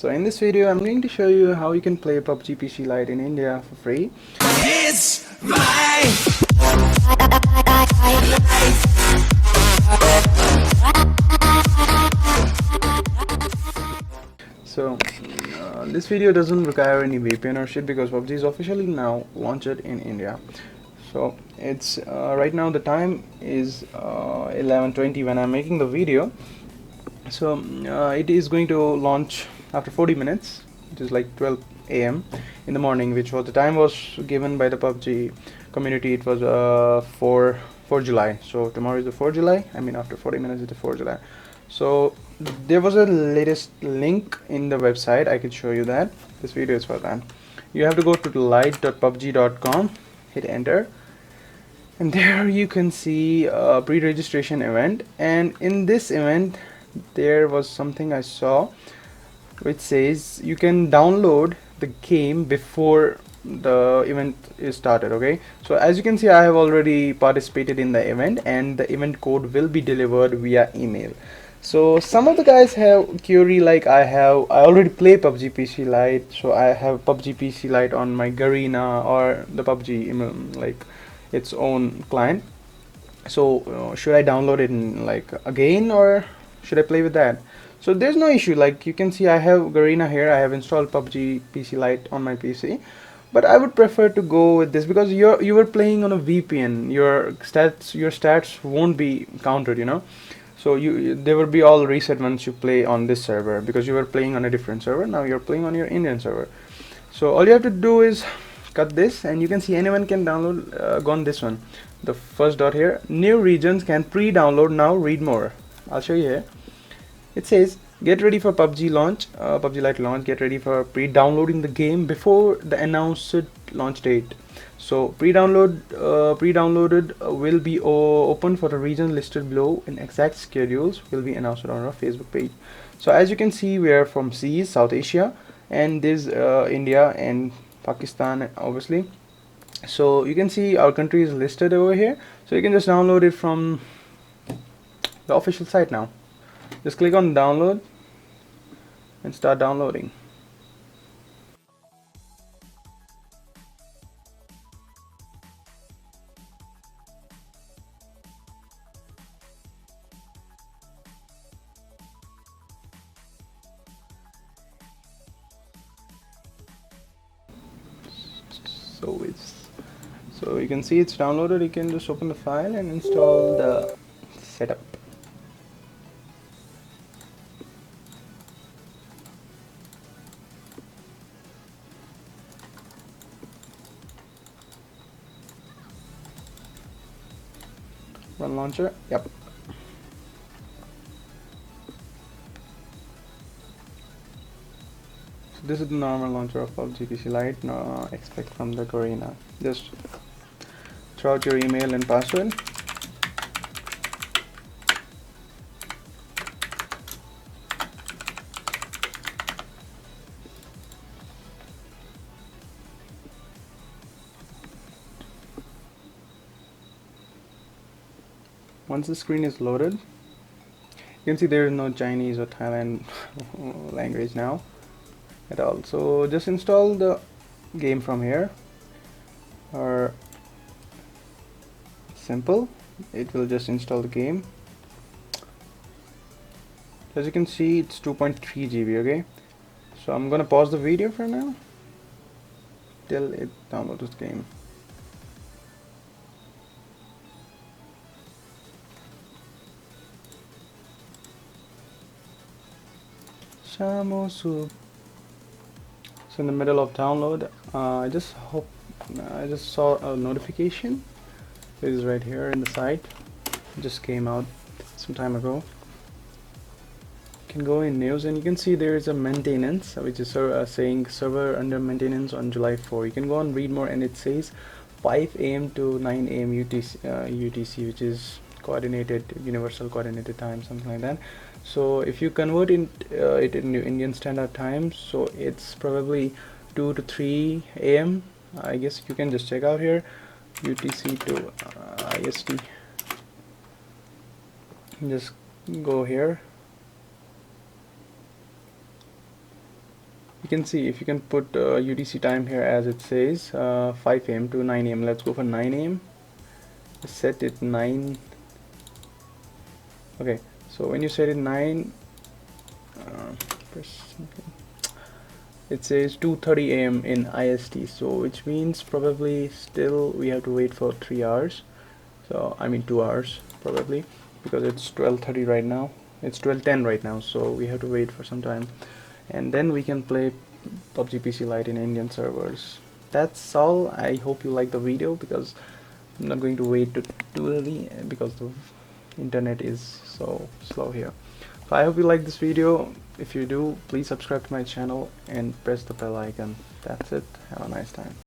So in this video I'm going to show you how you can play PUBG PC Lite in India for free. It's my So this video doesn't require any VPN or shit because PUBG is officially now launched in India. So it's right now the time is 11:20 when I'm making the video. So it is going to launch after 40 minutes, which is like 12 a.m. in the morning, which was the time was given by the PUBG community. It was 4 July. So tomorrow is the 4 July. I mean, after 40 minutes is the 4 July. So there was a latest link in the website. I could show you that. This video is for that. You have to go to lite.pubg.com, hit enter, and there you can see a pre-registration event. And in this event there was something I saw which says you can download the game before the event is started. Okay, so as you can see, I have already participated in the event and the event code will be delivered via email. So some of the guys have query like I already play PUBG PC Lite, so I have PUBG PC Lite on my Garena or the PUBG like its own client. So should I download it in, like, again, or should I play with that? So there's no issue. Like you can see, I have Garena here. I have installed PUBG PC Lite on my PC, but I would prefer to go with this because you were playing on a VPN. Your stats won't be counted. So they will be all reset once you play on this server because you were playing on a different server. Now you're playing on your Indian server. So all you have to do is cut this, and you can see anyone can download. Go on this one, the first dot here. New regions can pre-download now. Read more. I'll show you here. It says get ready for PUBG launch, PUBG Lite launch. Get ready for pre-downloading the game before the announced launch date. So pre-downloaded will be open for the region listed below, and exact schedules will be announced on our Facebook page. So as you can see, we are from CES, South Asia, and this India and Pakistan obviously. So you can see our country is listed over here, so you can just download it from the official site now. Just click on download and start downloading. So you can see it's downloaded. You can just open the file and install the setup. Run launcher. Yep. So this is the normal launcher of PUBG PC Lite. No expect from the Garena. Just throw out your email and password. Once the screen is loaded, you can see there is no Chinese or Thailand language now at all. So just install the game from here, or simple, it will just install the game. As you can see, it's 2.3 GB. Okay, so I'm gonna pause the video for now till it downloads this game. So in the middle of download, I just saw a notification. It is right here in the site. It just came out some time ago. You can go in news and you can see there is a maintenance which is saying server under maintenance on July 4. You can go and read more, and it says 5 a.m. to 9 a.m. UTC, which is universal coordinated time, something like that. So if you convert it into Indian standard time, so it's probably 2 to 3 a.m. I guess you can just check out here, UTC to IST. Just go here You can see if you can put UTC time here as it says 5 a.m. to 9 a.m. Let's go for 9 a.m. Set it 9. Okay, so when you set it 9, press it says 2:30 a.m. in IST, so which means probably still we have to wait for 3 hours. So I mean 2 hours probably, because it's 12:30 right now. It's 12:10 right now, so we have to wait for some time, and then we can play PUBG PC Lite in Indian servers. That's all. I hope you like the video, because I'm not going to wait to too early because the internet is so slow here. So I hope you like this video. If you do, please subscribe to my channel and press the bell icon. That's it. Have a nice time.